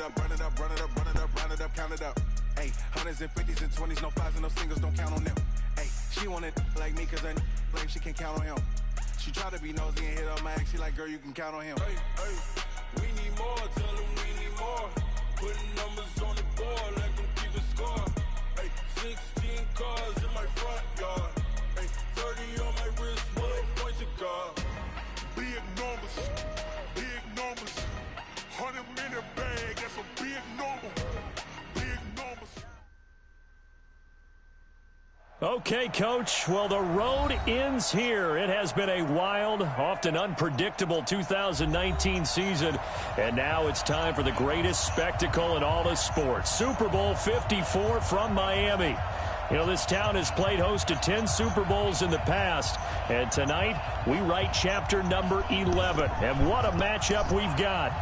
it up, run it up, run it up, run it up, round it up, count it up. Hey, hundreds and fifties and 20s, no fives and no singles, don't count on them. Hey, she wanted like me cause I like she can count on him. She tried to be nosy and hit up my ex, she like, girl, you can count on him. Hey, hey, we need more, tell them we need more. Putting numbers on the board, let them keep it score. Hey, 16 cars in my front yard. Hey, 30 on my wrist, bullet point to God. Big numbers, 100 minute bag, that's a big number. Big numbers. Okay, Coach. Well, the road ends here. It has been a wild, often unpredictable 2019 season. And now it's time for the greatest spectacle in all of sports. Super Bowl 54 from Miami. You know, this town has played host to 10 Super Bowls in the past. And tonight, we write chapter number 11. And what a matchup we've got.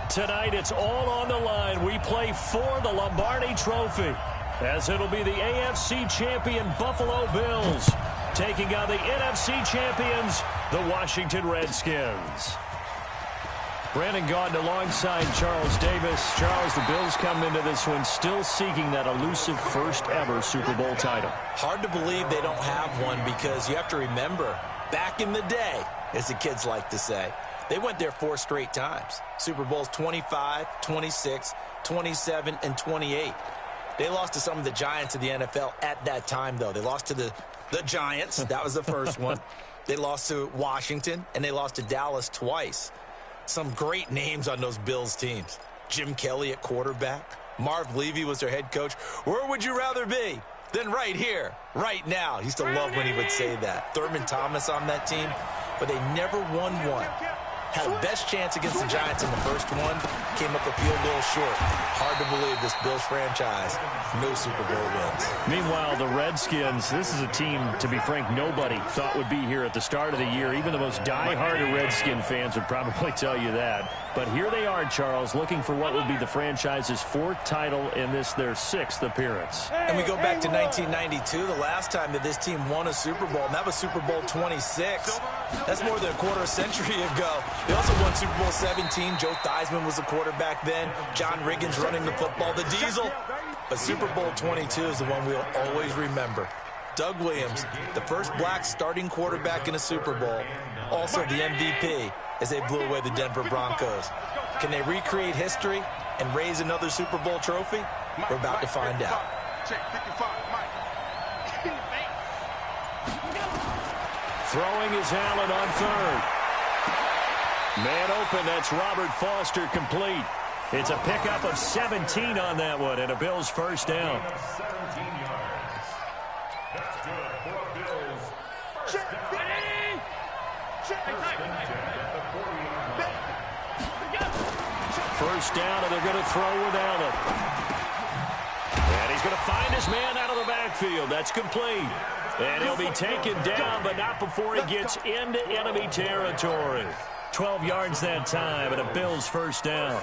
Tonight, it's all on the line. We play for the Lombardi Trophy, as it'll be the AFC champion Buffalo Bills taking on the NFC champions, the Washington Redskins. Brandon Gaudin alongside Charles Davis. Charles, the Bills come into this one still seeking that elusive first ever Super Bowl title. Hard to believe they don't have one, because you have to remember, back in the day, as the kids like to say, they went there 4 straight times. Super Bowls 25, 26, 27, and 28. They lost to some of the giants of the NFL at that time, though. They lost to the Giants. That was the first one. They lost to Washington, and they lost to Dallas twice. Some great names on those Bills teams. Jim Kelly at quarterback. Marv Levy was their head coach. Where would you rather be than right here, right now? He used to love when he would say that. Thurman Thomas on that team, but they never won one. Had a best chance against the Giants in the first one, came up a field goal short. Hard to believe this Bills franchise, no Super Bowl wins. Meanwhile, the Redskins, this is a team, to be frank, nobody thought would be here at the start of the year. Even the most die-hard of Redskin fans would probably tell you that. But here they are, Charles, looking for what would be the franchise's 4th title in this, their 6th appearance. And we go back to 1992, the last time that this team won a Super Bowl, and that was Super Bowl 26. That's more than a quarter century ago. They also won Super Bowl 17. Joe Theismann was the quarterback then. John Riggins running the football, the Diesel. But Super Bowl 22 is the one we'll always remember. Doug Williams, the first black starting quarterback in a Super Bowl, also the MVP as they blew away the Denver Broncos. Can they recreate history and raise another Super Bowl trophy? We're about to find out. Throwing is Allen on third. Man open, that's Robert Foster, complete. It's a pickup of 17 on that one, and a Bills first down. 17 yards. That's good for a Bills first down. First down, and they're going to throw with Allen. And he's going to find his man out of the backfield. That's complete. And he'll be taken down, but not before he gets into enemy territory. 12 yards that time, and a Bills first down.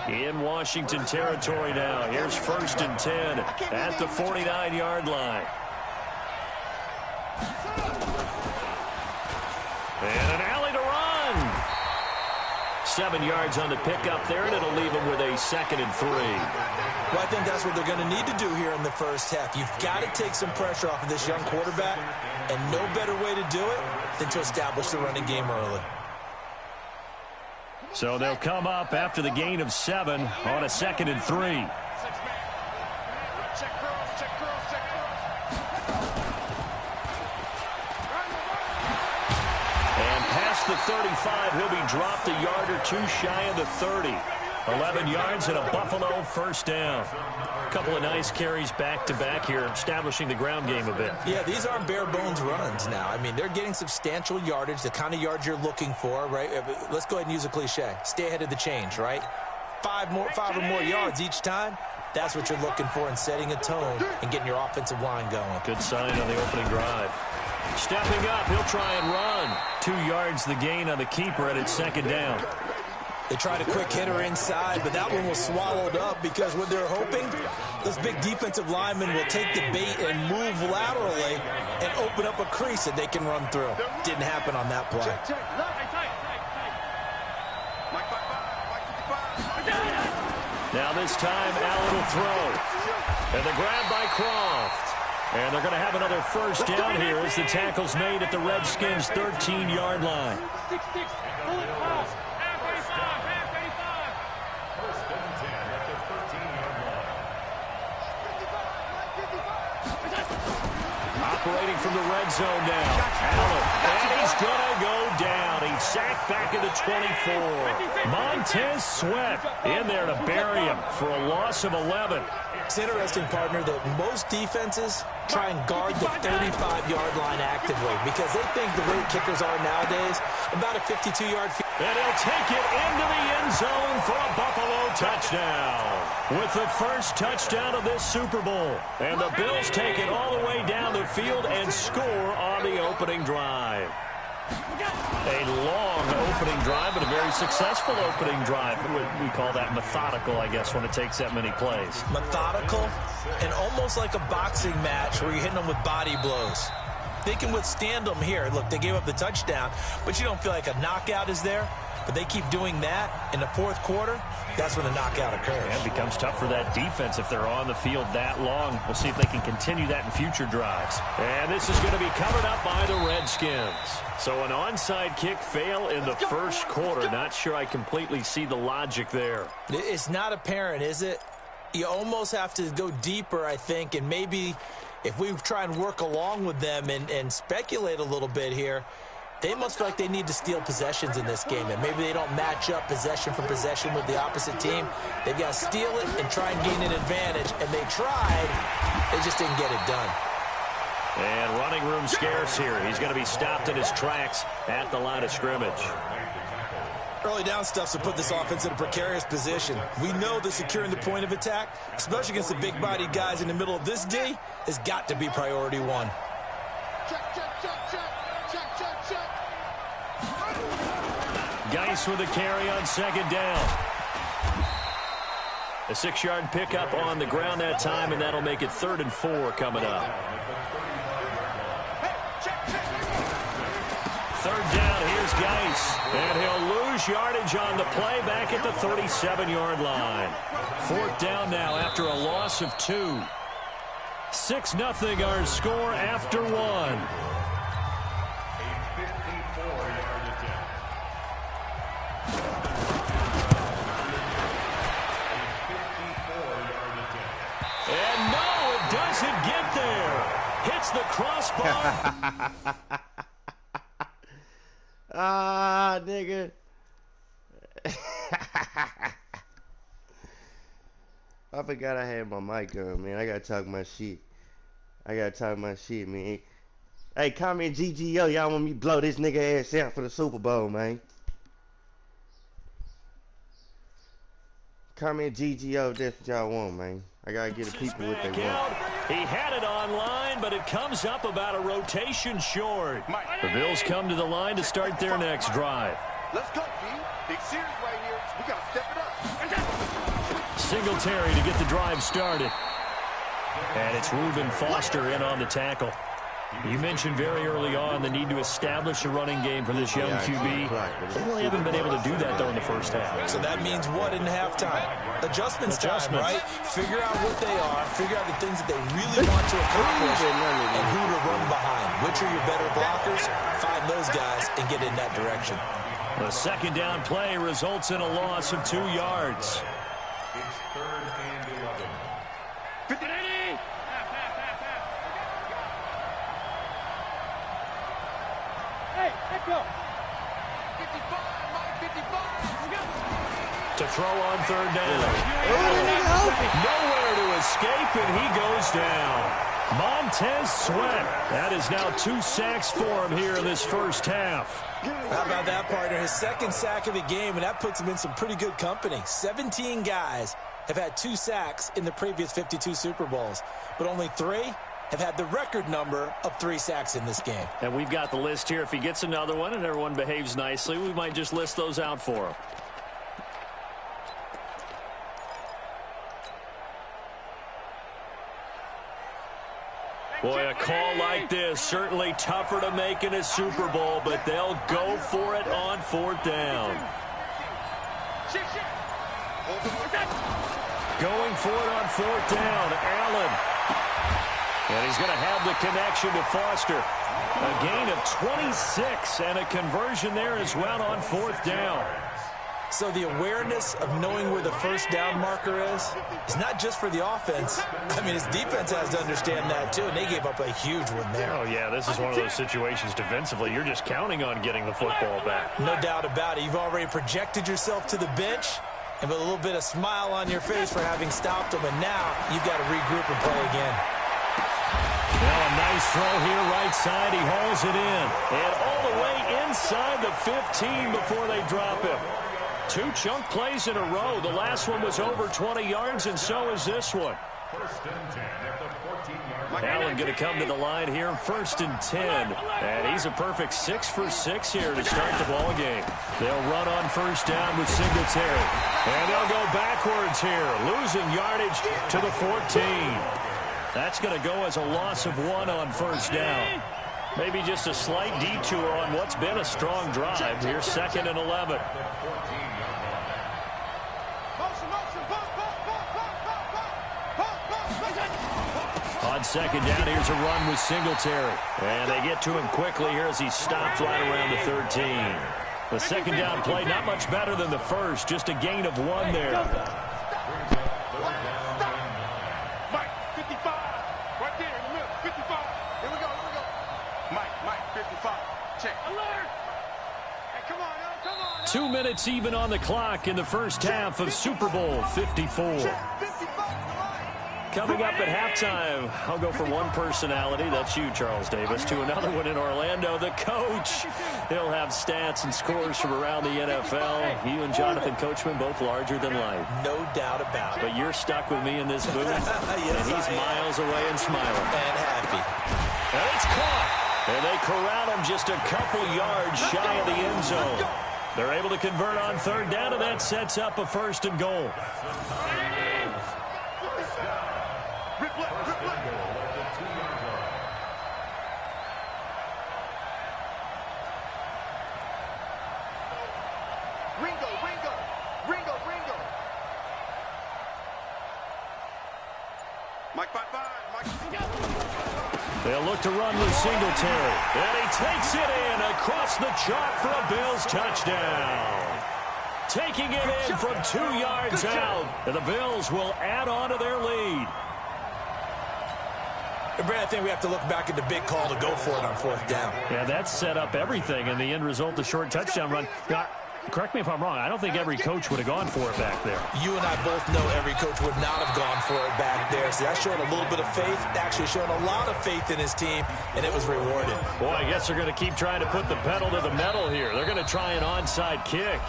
In Washington territory now. Here's 1st and 10 at the 49-yard line. And an alley to run. 7 yards on the pickup there, and it'll leave them with a 2nd and 3. Well, I think that's what they're going to need to do here in the first half. You've got to take some pressure off of this young quarterback, and no better way to do it than to establish the running game early. So they'll come up after the gain of 7 on a 2nd and 3. And past the 35, he'll be dropped a yard or 2 shy of the 30. 11 yards and a Buffalo first down. A couple of nice carries back-to-back here, establishing the ground game a bit. Yeah, these aren't bare-bones runs now. I mean, they're getting substantial yardage, the kind of yards you're looking for, right? Let's go ahead and use a cliche. Stay ahead of the change, right? 5 or more yards each time. That's what you're looking for in setting a tone and getting your offensive line going. Good sign on the opening drive. Stepping up, he'll try and run. 2 yards the gain on the keeper, and it's 2nd down. They tried a quick hitter inside, but that one was swallowed up because what they're hoping, those big defensive linemen will take the bait and move laterally and open up a crease that they can run through. Didn't happen on that play. Now this time, Allen will throw. And the grab by Croft. And they're going to have another first down here as the tackle's made at the Redskins' 13-yard line. Operating from the red zone now. Allen, and he's going to go down. He's sacked back at the 24. Montez Sweat in there to bury him for a loss of 11. It's interesting, partner, that most defenses try and guard the 35-yard line actively because they think the way kickers are nowadays, about a 52-yard field. And he'll take it into the end zone for a Buffalo touchdown. With the first touchdown of this Super Bowl. And the Bills take it all the way down the field and score on the opening drive. A long opening drive, but a very successful opening drive. We call that methodical, I guess, when it takes that many plays. Methodical and almost like a boxing match where you're hitting them with body blows. They can withstand them here. Look, they gave up the touchdown, but you don't feel like a knockout is there. But they keep doing that in the fourth quarter. That's when the knockout occurs. Yeah, it becomes tough for that defense if they're on the field that long. We'll see if they can continue that in future drives. And this is going to be covered up by the Redskins. So an onside kick fail in the first quarter. Not sure I completely see the logic there. It's not apparent, is it? You almost have to go deeper, I think, and maybe if we try and work along with them and speculate a little bit here, they must feel like they need to steal possessions in this game, and maybe they don't match up possession for possession with the opposite team. They've got to steal it and try and gain an advantage, and they tried. They just didn't get it done. And running room scarce here. He's going to be stopped in his tracks at the line of scrimmage. Early down stuffs to put this offense in a precarious position. We know that securing the point of attack, especially against the big-bodied guys in the middle of this D, has got to be priority one. Geis with a carry on second down. A 6-yard pickup on the ground that time, and that'll make it 3rd and 4 coming up. 3rd down, here's Geis. And he'll lose yardage on the play back at the 37-yard line. 4th down now after a loss of 2. 6-0 our score after 1. And no, it doesn't get there. Hits the crossbar. Ah, nigga. I forgot I had my mic on, man. I gotta talk my shit. Man. Hey, comment GGO. Y'all want me to blow this nigga ass out for the Super Bowl, man. Comment GGO. That's what y'all want, man. I gotta get the people what they want. He had it online, but it comes up about a rotation short. The Bills come to the line to start their next drive. Let's go, B. Big series right here. We gotta step it up. Singletary to get the drive started. And it's Reuben Foster in on the tackle. You mentioned very early on the need to establish a running game for this young QB. They really haven't been able to do that, though, in the first half. So that means what in halftime? Adjustments time, right? Figure out what they are, figure out the things that they really want to accomplish, and who to run behind. Which are your better blockers? Find those guys and get in that direction. The second down play results in a loss of 2 yards. It's 3rd and 11. 50. Hey, let's go. 55, Mike, 55. To throw on 3rd down. Nowhere to escape, and he goes down. Montez Sweat. That is now 2 sacks for him here in this first half. How about that, partner? His 2nd sack of the game, and that puts him in some pretty good company. 17 guys have had 2 sacks in the previous 52 Super Bowls, but only 3 have had the record number of 3 sacks in this game. And we've got the list here. If he gets another one and everyone behaves nicely, we might just list those out for him. Boy, a call like this, certainly tougher to make in a Super Bowl, but they'll go for it on 4th down. going for it on 4th down. Allen. And he's going to have the connection to Foster. A gain of 26 and a conversion there as well on 4th down. So the awareness of knowing where the first down marker is not just for the offense. I mean, his defense has to understand that too, and they gave up a huge one there. Oh, yeah, this is one of those situations defensively. You're just counting on getting the football back. No doubt about it. You've already projected yourself to the bench and with a little bit of smile on your face for having stopped them, and now you've got to regroup and play again. Now a nice throw here, right side. He hauls it in. And all the way inside the 15 before they drop him. 2 chunk plays in a row. The last one was over 20 yards, and so is this one. Allen going to come to the line here, 1st and 10. And he's a perfect 6 for 6 here to start the ball game. They'll run on 1st down with Singletary. And they'll go backwards here, losing yardage to the 14. That's going to go as a loss of 1 on 1st down. Maybe just a slight detour on what's been a strong drive. Here's 2nd and 11. On 2nd down, here's a run with Singletary. And they get to him quickly here as he stopped right around the 13. The 2nd down play, not much better than the first, just a gain of 1 there. Mike, 55. Right there in the middle, 55. Here we go. Mike, 55. Check. Alert! Hey, come on. 2 minutes even on the clock in the first half of Super Bowl 54. Coming up at halftime, I'll go from one personality, that's you, Charles Davis, to another one in Orlando, the coach. He'll have stats and scores from around the NFL. You and Jonathan Coachman, both larger than life. No doubt about it. But you're stuck with me in this booth, yes, and he's miles away and smiling. And happy. And it's caught. And they corral him just a couple yards shy of the end zone. They're able to convert on 3rd down, and that sets up a 1st and goal. Ringo. Mike, 5-5. They'll look to run with Singletary. And he takes it in across the chalk for a Bills touchdown. Taking it in from 2 yards out. And the Bills will add on to their lead. And Brad, I think we have to look back at the big call to go for it on 4th down. Yeah, that set up everything, and the end result, the short touchdown run. Now, correct me if I'm wrong, I don't think every coach would have gone for it back there. You and I both know every coach would not have gone for it back there. So that showed a little bit of faith, actually showed a lot of faith in his team, and it was rewarded. Boy, I guess they're going to keep trying to put the pedal to the metal here. They're going to try an onside kick.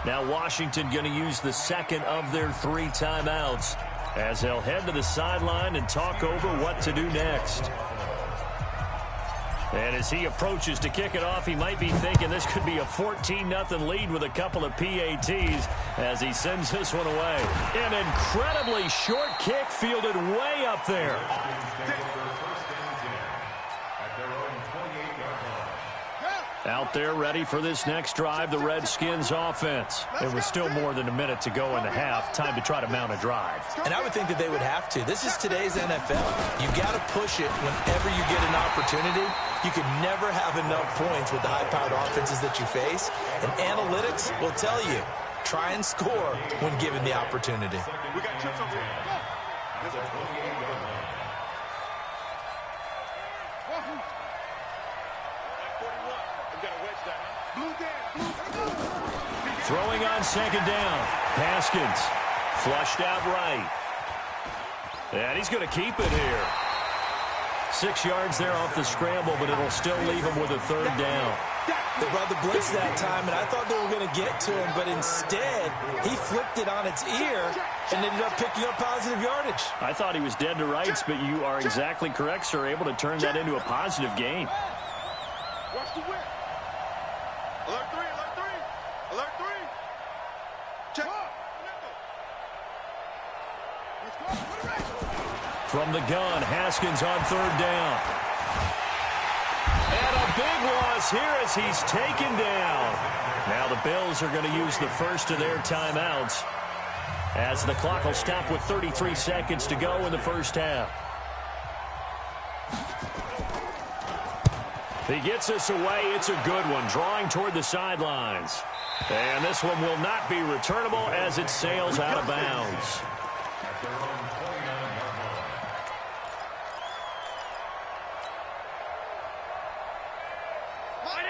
Now Washington going to use the 2nd of their 3 timeouts as they'll head to the sideline and talk over what to do next. And as he approaches to kick it off, he might be thinking this could be a 14-0 lead with a couple of PATs as he sends this one away. An incredibly short kick fielded way up there. Out there ready for this next drive, the Redskins offense. It was still more than a minute to go in the half. Time to try to mount a drive. And I would think that they would have to. This is today's NFL. You got to push it whenever you get an opportunity. You can never have enough points with the high-powered offenses that you face. And analytics will tell you, try and score when given the opportunity. We got chips over here. Throwing on 2nd down. Haskins flushed out right. And he's going to keep it here. 6 yards there off the scramble, but it'll still leave him with a 3rd down. They brought the blitz that time, and I thought they were going to get to him, but instead, he flipped it on its ear and ended up picking up positive yardage. I thought he was dead to rights, but you are exactly correct, sir. Able to turn that into a positive gain. Watch the whip. Alert 3, alert 3. Alert 3. Check. From the gun, Haskins on 3rd down. And a big loss here as he's taken down. Now the Bills are going to use the first of their timeouts. as the clock will stop with 33 seconds to go in the first half. He gets this away. It's a good one, drawing toward the sidelines. And this one will not be returnable as it sails out of bounds.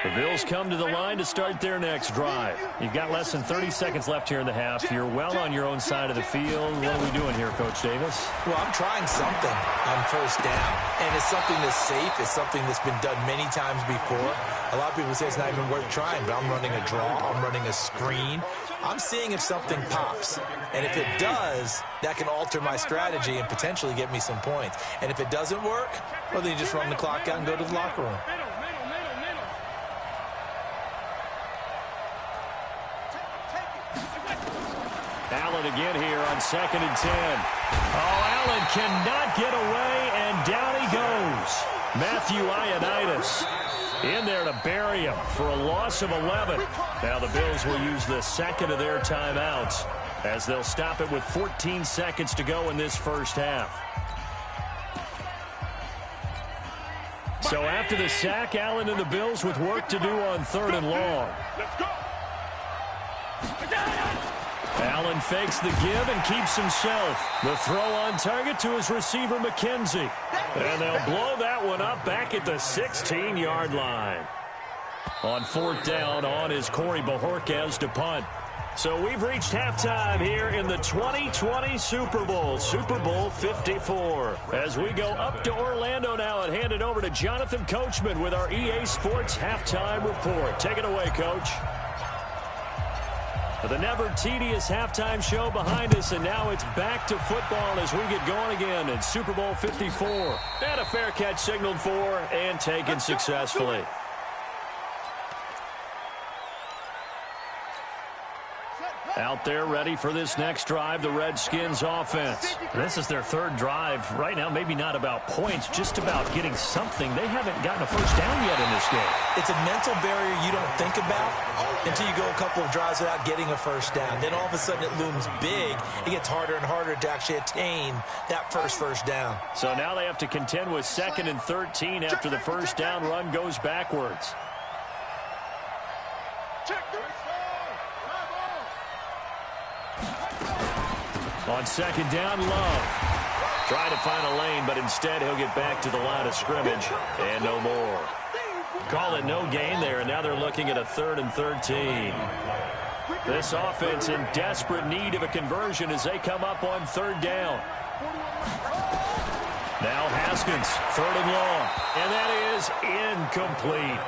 The Bills come to the line to start their next drive. You've got less than 30 seconds left here in the half. You're well on your own side of the field. What are we doing here, Coach Davis? Well, I'm trying something on first down, and it's something that's safe. It's something that's been done many times before. A lot of people say it's not even worth trying, but I'm running a draw. I'm running a screen. I'm seeing if something pops, and if it does, that can alter my strategy and potentially get me some points. And if it doesn't work, well, then you just run the clock out and go to the locker room. Allen again here on 2nd and 10. Oh, Allen cannot get away, and down he goes. Matthew Ioannidis in there to bury him for a loss of 11. Now the Bills will use the second of their timeouts as they'll stop it with 14 seconds to go in this first half. So after the sack, Allen and the Bills with work to do on 3rd and long. Let's go. Allen fakes the give and keeps himself. The throw on target to his receiver, McKenzie. And they'll blow that one up back at the 16-yard line. On 4th down, on is Corey Bojorquez to punt. So we've reached halftime here in the 2020 Super Bowl, Super Bowl 54. As we go up to Orlando now and hand it over to Jonathan Coachman with our EA Sports Halftime Report. Take it away, Coach. The never-tedious halftime show behind us, and now it's back to football as we get going again in Super Bowl 54. And a fair catch signaled for and taken successfully. Out there ready for this next drive, the Redskins offense. This is their 3rd drive. Right now, maybe not about points, just about getting something. They haven't gotten a first down yet in this game. It's a mental barrier you don't think about until you go a couple of drives without getting a first down. Then all of a sudden it looms big. It gets harder and harder to actually attain that first down. So now they have to contend with 2nd and 13 after the first down run goes backwards. On 2nd down, Love. Trying to find a lane, but instead he'll get back to the line of scrimmage and no more. Call it no gain there, and now they're looking at a 3rd and 13. This offense in desperate need of a conversion as they come up on 3rd down. Now Haskins, 3rd and long, and that is incomplete.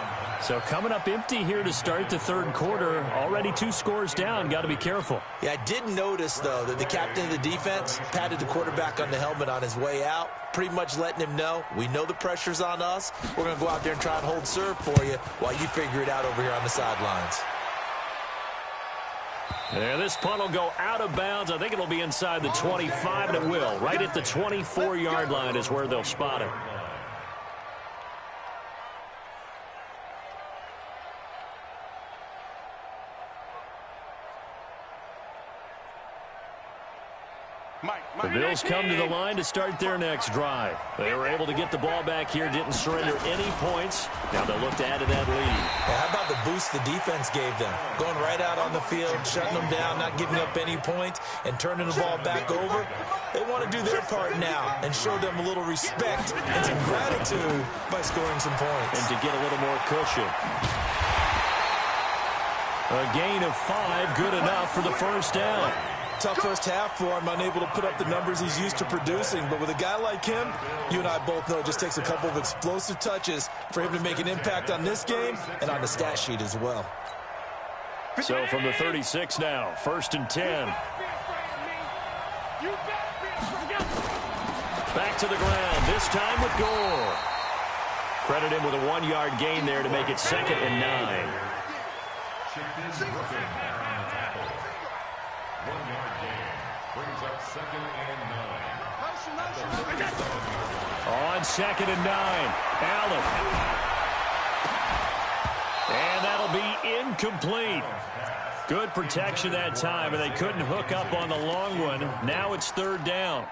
So coming up empty here to start the 3rd quarter. Already 2 scores down. Got to be careful. Yeah, I did notice, though, that the captain of the defense patted the quarterback on the helmet on his way out, pretty much letting him know, we know the pressure's on us. We're going to go out there and try and hold serve for you while you figure it out over here on the sidelines. Yeah, this punt will go out of bounds. I think it'll be inside the 25, and it will. Right at the 24-yard line is where they'll spot it. The Bills come to the line to start their next drive. They were able to get the ball back here, didn't surrender any points. Now they'll look to add to that lead. Yeah, how about the boost the defense gave them? Going right out on the field, shutting them down, not giving up any points, and turning the ball back over. They want to do their part now and show them a little respect and some gratitude by scoring some points. And to get a little more cushion. A gain of 5, good enough for the first down. Tough first half for him, unable to put up the numbers he's used to producing. But with a guy like him, you and I both know it just takes a couple of explosive touches for him to make an impact on this game and on the stat sheet as well. So from the 36 now, 1st and 10. Back to the ground, this time with Gore. Credit him with a 1-yard gain there to make it 2nd and 9. On 2nd and 9, Allen. And that'll be incomplete. Good protection that time, and they couldn't hook up on the long one. Now it's third down.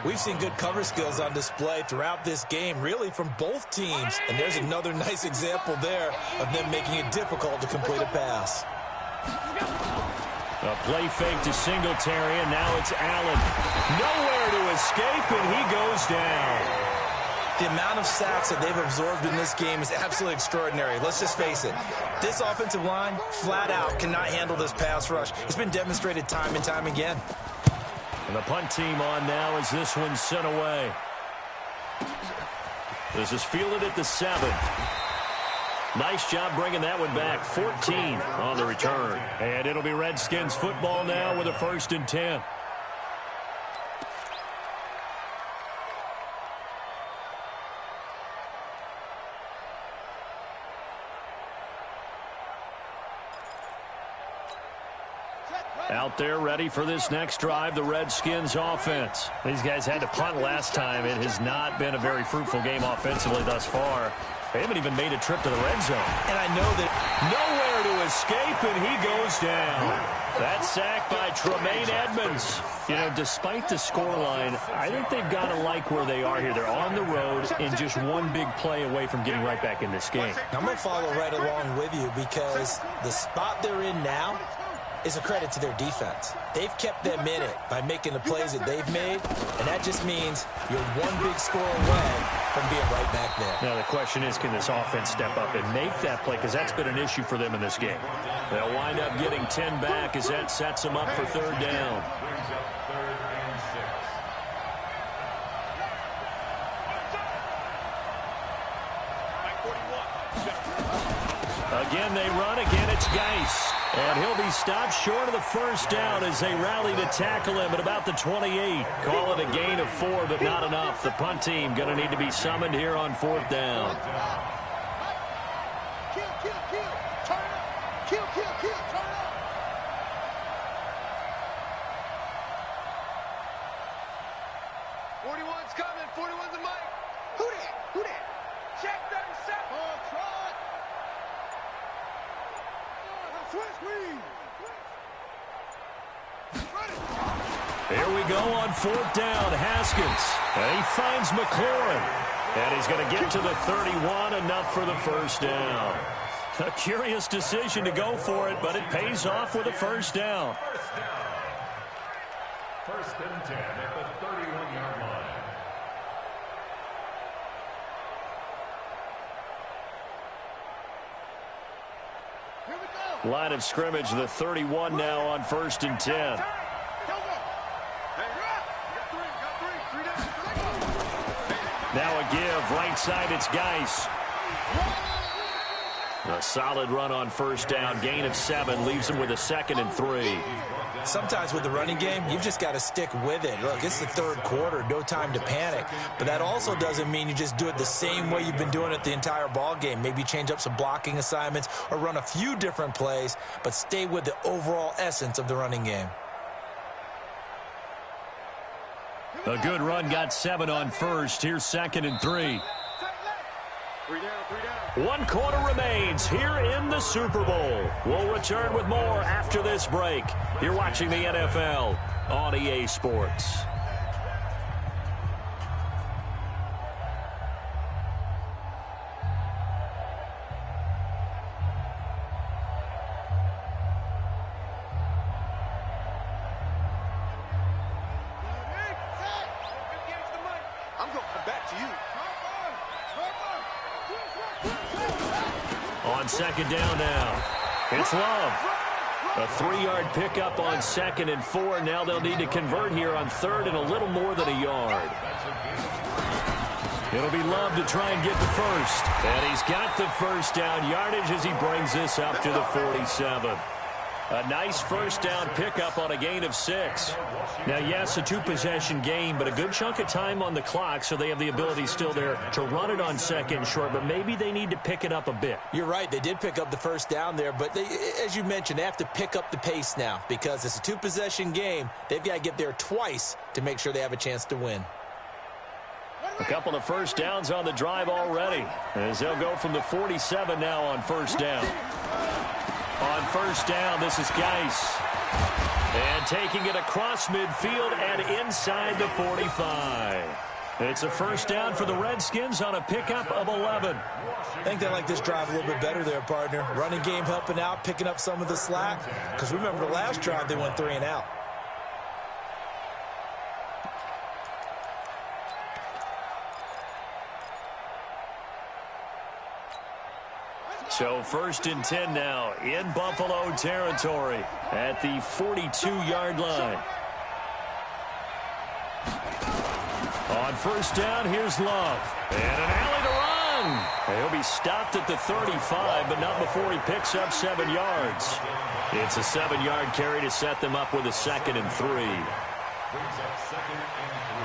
We've seen good cover skills on display throughout this game, really from both teams. And there's another nice example there of them making it difficult to complete a pass. A play fake to Singletary, and now it's Allen. Nowhere to escape, and he goes down. The amount of sacks that they've absorbed in this game is absolutely extraordinary. Let's just face it. This offensive line, flat out, cannot handle this pass rush. It's been demonstrated time and time again. And the punt team on now as this one's sent away. This is fielded at the 7. Nice job bringing that one back. 14 on the return. And it'll be Redskins football now with a 1st and 10. Out there ready for this next drive, the Redskins offense. These guys had to punt last time. It has not been a very fruitful game offensively thus far. They haven't even made a trip to the red zone. And I know that nowhere to escape, and he goes down. That sack by Tremaine Edmonds. You know, despite the scoreline, I think they've got to like where they are here. They're on the road and just one big play away from getting right back in this game. I'm going to follow right along with you because the spot they're in now is a credit to their defense. They've kept them in it by making the plays that they've made, and that just means you're one big score away from being right back there. Now the question is, can this offense step up and make that play? Because that's been an issue for them in this game. They'll wind up getting 10 back as that sets them up for third down. Again, they run. Again, it's Geis. And he'll be stopped short of the first down as they rally to tackle him at about the 28. Call it a gain of 4, but not enough. The punt team going to need to be summoned here on 4th down. Kill, turn up. Kill, turn up. .41's coming. 41's the mic. Who that? Check 37. Try. Here we go on 4th down. Haskins. And he finds McLaurin. And he's going to get to the 31, enough for the first down. A curious decision to go for it, but it pays off with a first down. 1st and 10 at the 31-yard line. Line of scrimmage, the 31 now on 1st and 10. Now a give, right side, it's Geis. A solid run on 1st down, gain of 7, leaves him with a 2nd and 3. Sometimes with the running game, you've just got to stick with it. Look, it's the 3rd quarter, no time to panic. But that also doesn't mean you just do it the same way you've been doing it the entire ball game. Maybe change up some blocking assignments or run a few different plays, but stay with the overall essence of the running game. A good run, got 7 on 1st. Here's 2nd and 3. 3 down. 1 quarter remains here in the Super Bowl. We'll return with more after this break. You're watching the NFL on EA Sports. I'm going to come back to you. On 2nd down now, it's Love. A 3-yard pickup on 2nd and 4. Now they'll need to convert here on 3rd and a little more than a yard. It'll be Love to try and get the first. And he's got the first down yardage as he brings this up to the 47. A nice first down pickup on a gain of 6. Now, yes, a 2-possession game, but a good chunk of time on the clock, so they have the ability still there to run it on 2nd and short, but maybe they need to pick it up a bit. You're right. They did pick up the first down there, but they, as you mentioned, they have to pick up the pace now because it's a 2-possession game. They've got to get there twice to make sure they have a chance to win. A couple of first downs on the drive already as they'll go from the 47 now on 1st down. On first down, this is Geis. And taking it across midfield and inside the 45. It's a first down for the Redskins on a pickup of 11. I think they like this drive a little bit better there, partner. Running game helping out, picking up some of the slack. Because remember the last drive, they went 3 and out. So first and 10 now in Buffalo territory at the 42-yard line. On first down, here's Love. And an alley to run. He'll be stopped at the 35, but not before he picks up 7 yards. It's a 7-yard carry to set them up with a 2nd and 3. Brings up 2nd and 3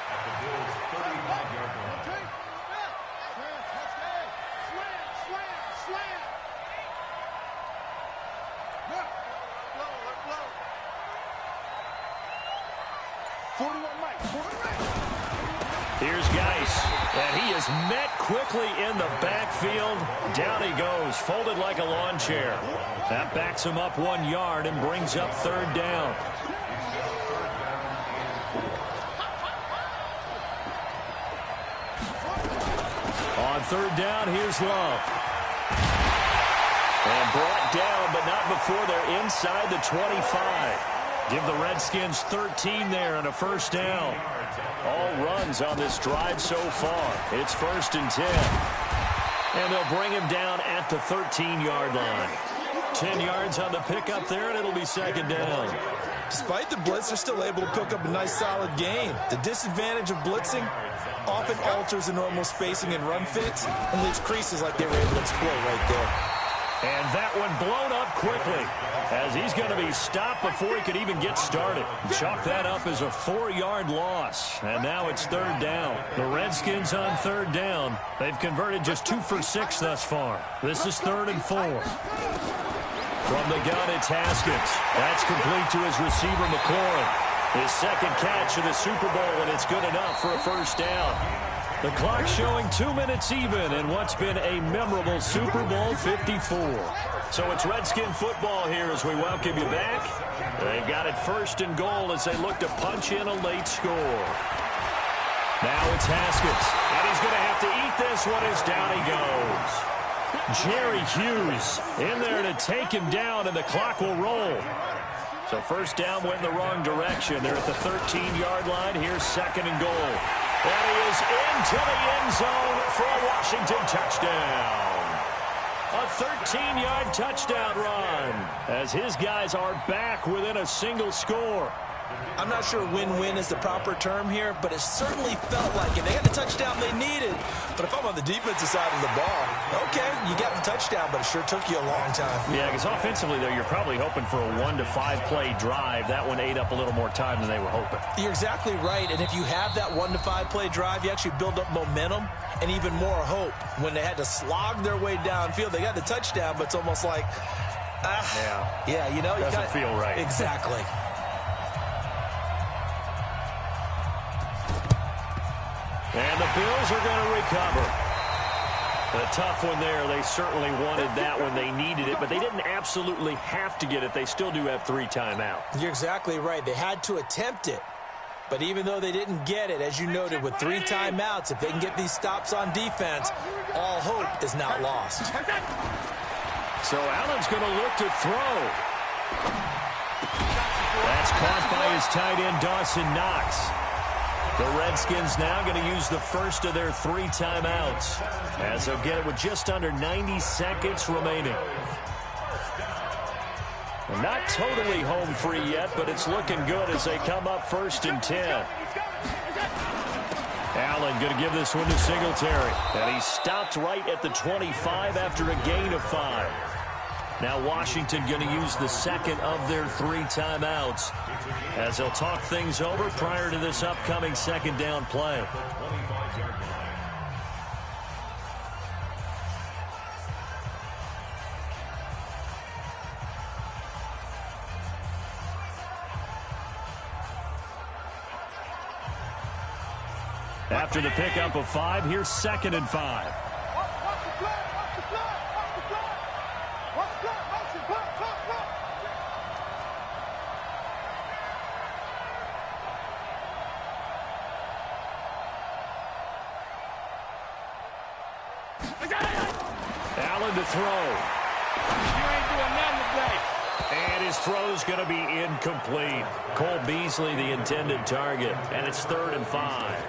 at the Bills' 35-yard line. Here's Geis, and he is met quickly in the backfield. Down he goes, folded like a lawn chair. That backs him up 1 yard and brings up 3rd down. On 3rd down, here's Love. And brought down, but not before they're inside the 25. Give the Redskins 13 there and a first down. All runs on this drive so far. It's 1st and 10. And they'll bring him down at the 13-yard line. 10 yards on the pickup there, and it'll be 2nd down. Despite the blitz, they're still able to pick up a nice, solid gain. The disadvantage of blitzing often alters the normal spacing and run fits and leaves creases like they were able to exploit right there. And that one blown up quickly as he's going to be stopped before he could even get started. Chalk that up as a 4-yard loss. And now it's 3rd down. The Redskins on 3rd down. They've converted just 2 for 6 thus far. This is 3rd and 4. From the gun, it's Haskins. That's complete to his receiver, McLaurin. His 2nd catch of the Super Bowl, and it's good enough for a first down. The clock showing 2 minutes even in what's been a memorable Super Bowl 54. So it's Redskin football here as we welcome you back. They've got it 1st and goal as they look to punch in a late score. Now it's Haskins, and he's going to have to eat this one as down he goes. Jerry Hughes in there to take him down, and the clock will roll. So first down went in the wrong direction. They're at the 13-yard line. Here's 2nd and goal. And he is into the end zone for a Washington touchdown. A 13-yard touchdown run as his guys are back within a single score. I'm not sure win-win is the proper term here, but it certainly felt like it. They had the touchdown they needed. But if I'm on the defensive side of the ball, okay, you got the touchdown, but it sure took you a long time. Yeah, because offensively, though, you're probably hoping for a 1 to 5 play drive. That one ate up a little more time than they were hoping. You're exactly right, and if you have that 1 to 5 play drive, you actually build up momentum and even more hope. When they had to slog their way downfield, they got the touchdown, but it's almost like, yeah, you know, doesn't feel right. Exactly. And the Bills are going to recover. A tough one there. They certainly wanted that when they needed it, but they didn't absolutely have to get it. They still do have 3 timeouts. You're exactly right. They had to attempt it. But even though they didn't get it, as you noted, with 3 timeouts, if they can get these stops on defense, all hope is not lost. So Allen's going to look to throw. That's caught by his tight end, Dawson Knox. The Redskins now going to use the first of their 3 timeouts as they'll get it with just under 90 seconds remaining. And not totally home free yet, but it's looking good as they come up 1st and 10. Allen going to give this one to Singletary. And he stopped right at the 25 after a gain of 5. Now Washington going to use the 2nd of their 3 timeouts as they'll talk things over prior to this upcoming 2nd down play. After the pickup of 5, here's 2nd and 5. Allen to throw. You ain't doing nothing today. And his throw's going to be incomplete. Cole Beasley, the intended target, and it's 3rd and 5.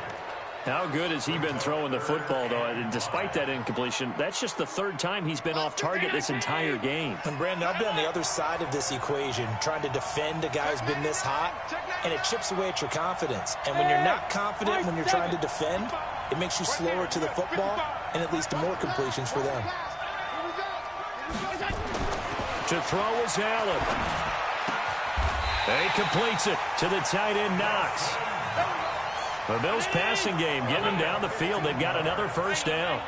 How good has he been throwing the football, though? And despite that incompletion, that's just the 3rd time he's been off target this entire game. And Brandon, I've been on the other side of this equation, trying to defend a guy who's been this hot, and it chips away at your confidence. And when you're not confident when you're trying to defend, it makes you slower to the football, and it leads to more completions for them. To throw is Allen. He completes it to the tight end, Knox. The Bills passing game, getting them down the field. They've got another 1st down.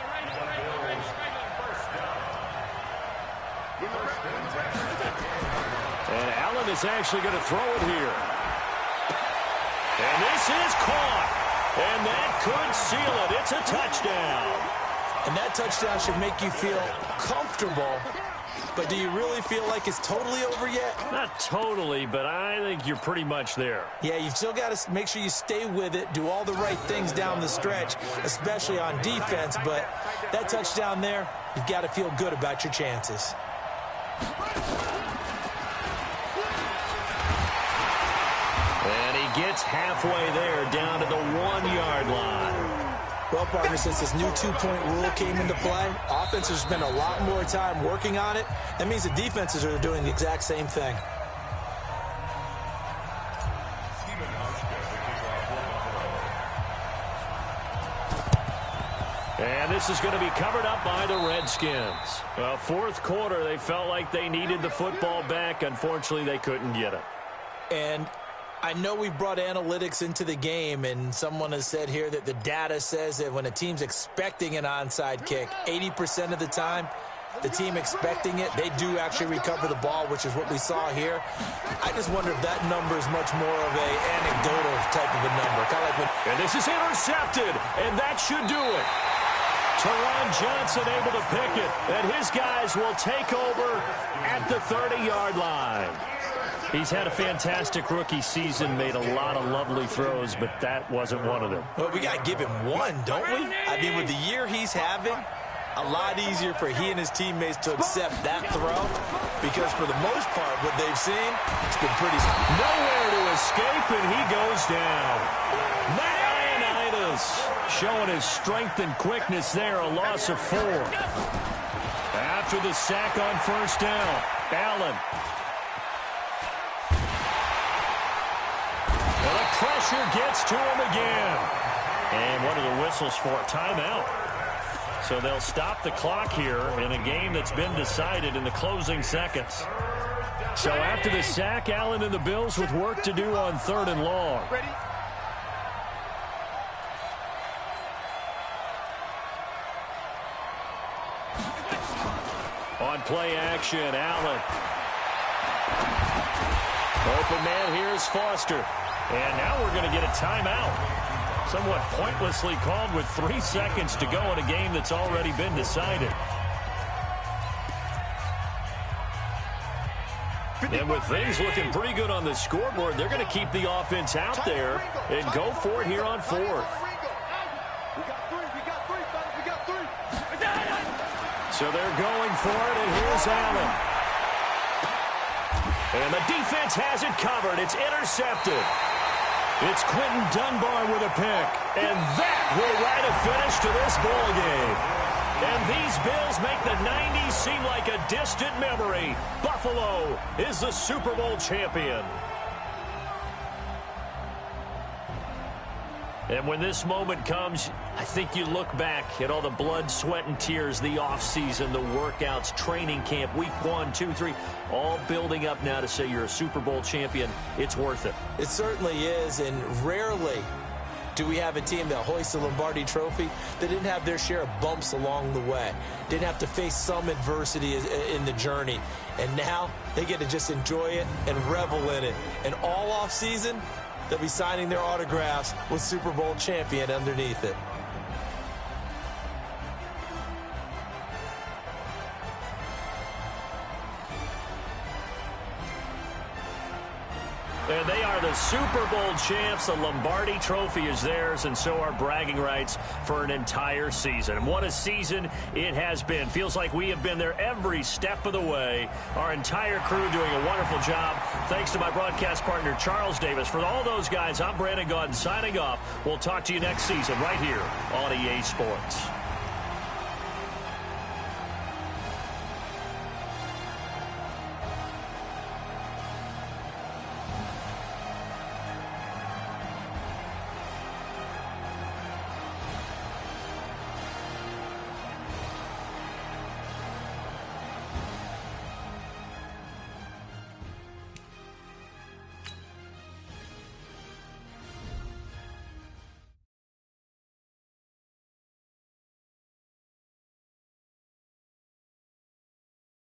And Allen is actually going to throw it here. And this is caught. And that could seal it. It's a touchdown. And that touchdown should make you feel comfortable. But do you really feel like it's totally over yet? Not totally, but I think you're pretty much there. Yeah, you've still got to make sure you stay with it, do all the right things down the stretch, especially on defense. But that touchdown there, you've got to feel good about your chances. And he gets halfway there, down to the 1-yard line. Well, partner, since this new two-point rule came into play, offenses spend a lot more time working on it. That means the defenses are doing the exact same thing. And this is going to be covered up by the Redskins. Well, 4th quarter, they felt like they needed the football back. Unfortunately, they couldn't get it. And I know we brought analytics into the game, and someone has said here that the data says that when a team's expecting an onside kick, 80% of the time, the team expecting it, they do actually recover the ball, which is what we saw here. I just wonder if that number is much more of a anecdotal type of a number. Kind of like when And this is intercepted, and that should do it. Teron Johnson able to pick it, and his guys will take over at the 30-yard line. He's had a fantastic rookie season, made a lot of lovely throws, but that wasn't one of them. Well, we got to give him one, don't we? I mean, with the year he's having, a lot easier for he and his teammates to accept that throw because for the most part, what they've seen, it's been pretty... Nowhere to escape, and he goes down. Matt Ioannidis showing his strength and quickness there, a loss of 4. After the sack on 1st down, Allen. Well, the pressure gets to him again. And what are the whistles for? Timeout. So they'll stop the clock here in a game that's been decided in the closing seconds. So after the sack, Allen and the Bills with work to do on 3rd and long. On play action, Allen. Open man here is Foster. And now we're going to get a timeout. Somewhat pointlessly called with 3 seconds to go in a game that's already been decided. And with things looking pretty good on the scoreboard, they're going to keep the offense out there and go for it here on 4th. So they're going for it, and here's Allen. And the defense has it covered. It's intercepted. It's Quentin Dunbar with a pick. And that will write a finish to this ball game. And these Bills make the 90s seem like a distant memory. Buffalo is the Super Bowl champion. And when this moment comes, I think you look back at all the blood, sweat, and tears, the offseason, the workouts, training camp, week 1, 2, 3, all building up now to say you're a Super Bowl champion. It's worth it. It certainly is, and rarely do we have a team that hoists the Lombardi Trophy that didn't have their share of bumps along the way, didn't have to face some adversity in the journey, and now they get to just enjoy it and revel in it. And all offseason, they'll be signing their autographs with Super Bowl champion underneath it. And they are the Super Bowl champs. The Lombardi Trophy is theirs, and so are bragging rights for an entire season. And what a season it has been. Feels like we have been there every step of the way. Our entire crew doing a wonderful job. Thanks to my broadcast partner, Charles Davis. For all those guys, I'm Brandon Gaudin signing off. We'll talk to you next season right here on EA Sports.